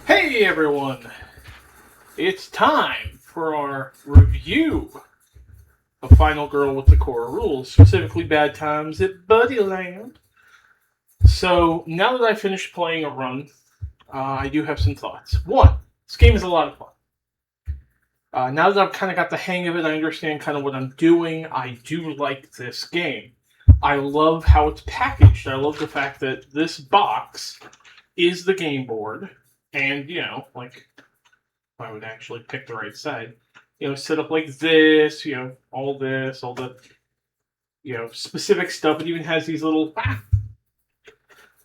Hey everyone! It's time for our review of Final Girl with the Core Rules, specifically Bad Times at Buddyland. So, now that I finished playing a run, I do have some thoughts. One, this game is a lot of fun. Now that I've kind of got the hang of it, I understand kind of what I'm doing. I do like this game. I love how it's packaged. I love the fact that this box is the game board, and like I would actually pick the right side. Set up like this, all this, all the, specific stuff. It even has these little,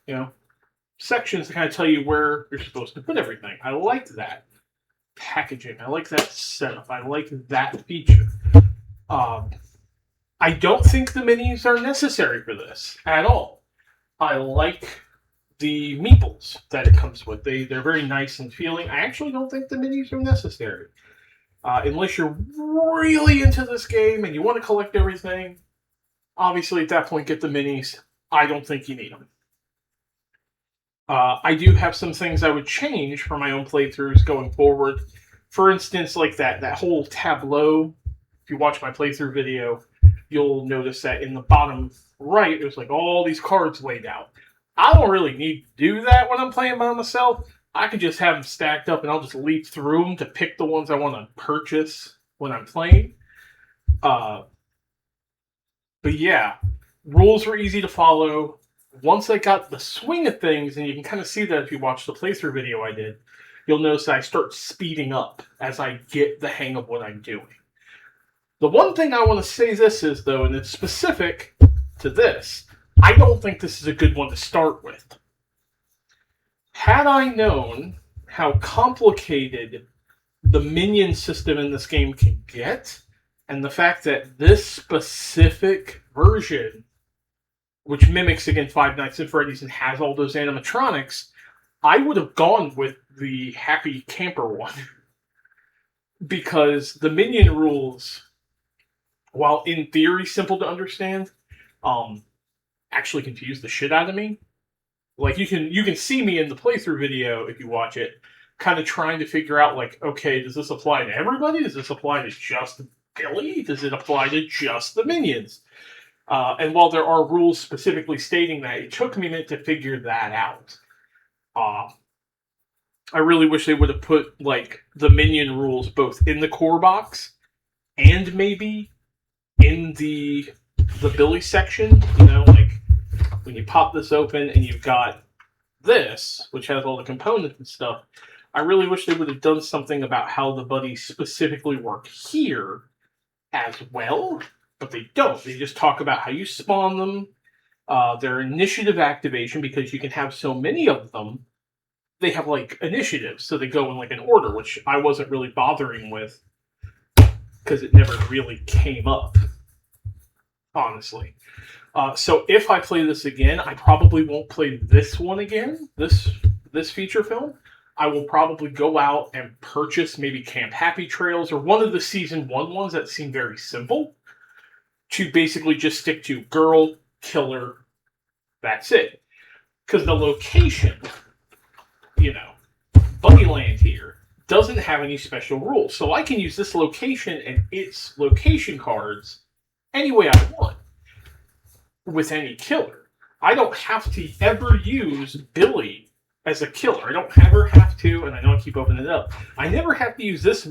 you know, sections to kind of tell you where you're supposed to put everything. I like that packaging. I like that setup. I like that feature. Um, I don't think the minis are necessary for this at all. I like the meeples that it comes with. They're very nice and feeling. I actually don't think the minis are necessary. Unless you're really into this game and you want to collect everything, obviously at that point get the minis. I don't think you need them. I do have some things I would change for my own playthroughs going forward. For instance, like that whole tableau. If you watch my playthrough video, you'll notice that in the bottom right, there's like all these cards laid out. I don't really need to do that when I'm playing by myself. I could just have them stacked up and I'll just leap through them to pick the ones I want to purchase when I'm playing. But yeah, rules were easy to follow. Once I got the swing of things, and you can kind of see that if you watch the playthrough video I did, you'll notice that I start speeding up as I get the hang of what I'm doing. The one thing I want to say this is, though, and it's specific to this, I don't think this is a good one to start with. Had I known how complicated the minion system in this game can get, and the fact that this specific version, which mimics again Five Nights at Freddy's and has all those animatronics, I would have gone with the Happy Camper one. Because the minion rules, while in theory simple to understand, actually confuse the shit out of me. Like you can see me in the playthrough video if you watch it, kind of trying to figure out like, okay, does this apply to everybody? Does this apply to just Billy? Does it apply to just the minions? And while there are rules specifically stating that, it took me a minute to figure that out. I really wish they would have put like the minion rules both in the core box and maybe in the Billy section. Like when you pop this open and you've got this, which has all the components and stuff. I really wish they would have done something about how the buddies specifically work here as well, but they don't. They just talk about how you spawn them, their initiative activation, because you can have so many of them. They have like initiatives, so they go in like an order, which I wasn't really bothering with because it never really came up, honestly. So if I play this again, I probably won't play this one again, this feature film. I will probably go out and purchase maybe Camp Happy Trails or one of the Season 1 ones that seem very simple to basically just stick to girl, killer, that's it. Because the location, Buddyland here, doesn't have any special rules. So I can use this location and its location cards any way I want with any killer. I don't have to ever use Billy as a killer. I don't ever have to, and I know I keep opening it up, I never have to use this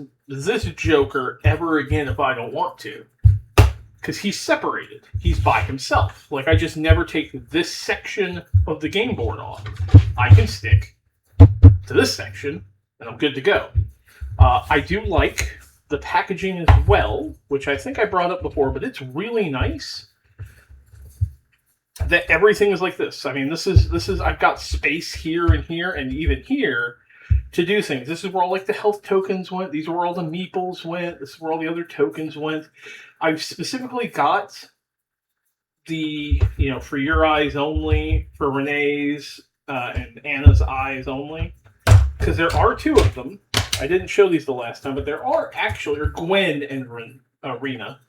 Joker ever again if I don't want to. Because he's separated. He's by himself. Like, I just never take this section of the game board off. I can stick to this section, and I'm good to go. I do like the packaging as well, which I think I brought up before, but it's really nice that everything is like this. I mean, this is I've got space here and even here to do things. This is where all like the health tokens went. These are where all the meeples went. This is where all the other tokens went. I've specifically got the, for your eyes only, for Renee's and Anna's eyes only. Because there are two of them. I didn't show these the last time, but there are actually, or Gwen and Rena.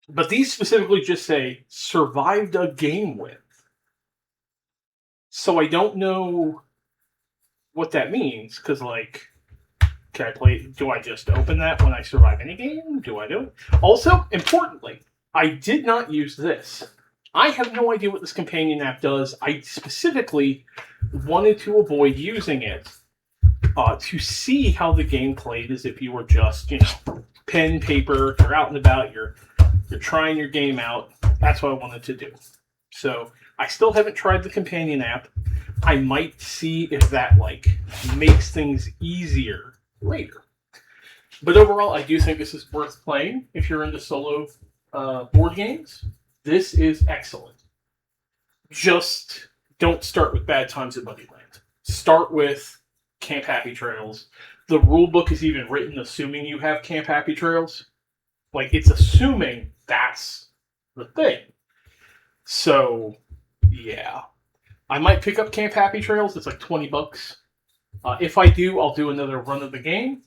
But these specifically just say, survived a game with. So I don't know what that means, because, like, can I play? Do I just open that when I survive any game? Do I do it? Also, importantly, I did not use this. I have no idea what this companion app does. I specifically wanted to avoid using it to see how the game played as if you were just, pen, paper, you're out and about, you're trying your game out. That's what I wanted to do. So I still haven't tried the companion app. I might see if that makes things easier later. But overall, I do think this is worth playing if you're into solo board games. This is excellent. Just don't start with Bad Times at Buddyland. Start with Camp Happy Trails. The rule book is even written assuming you have Camp Happy Trails. It's assuming that's the thing. So, yeah. I might pick up Camp Happy Trails. It's like $20. If I do, I'll do another run of the game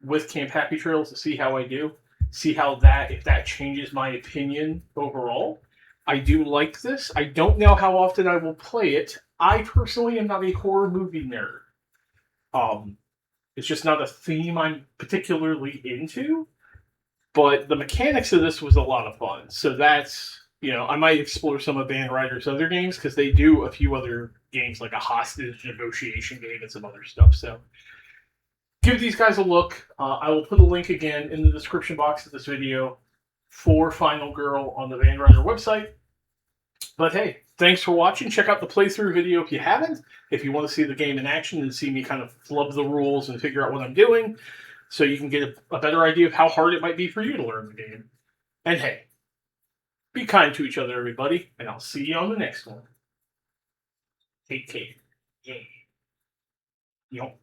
with Camp Happy Trails to see how I do. See if that changes my opinion overall. I do like this. I don't know how often I will play it. I personally am not a horror movie nerd. It's just not a theme I'm particularly into. But the mechanics of this was a lot of fun. So that's, I might explore some of Van Ryder's other games because they do a few other games like a hostage negotiation game and some other stuff. So give these guys a look. I will put a link again in the description box of this video for Final Girl on the Van Ryder website. But hey, thanks for watching. Check out the playthrough video if you haven't. If you want to see the game in action and see me kind of flub the rules and figure out what I'm doing, so you can get a better idea of how hard it might be for you to learn the game. And hey, be kind to each other, everybody, and I'll see you on the next one. Take care. Yeah. Yup.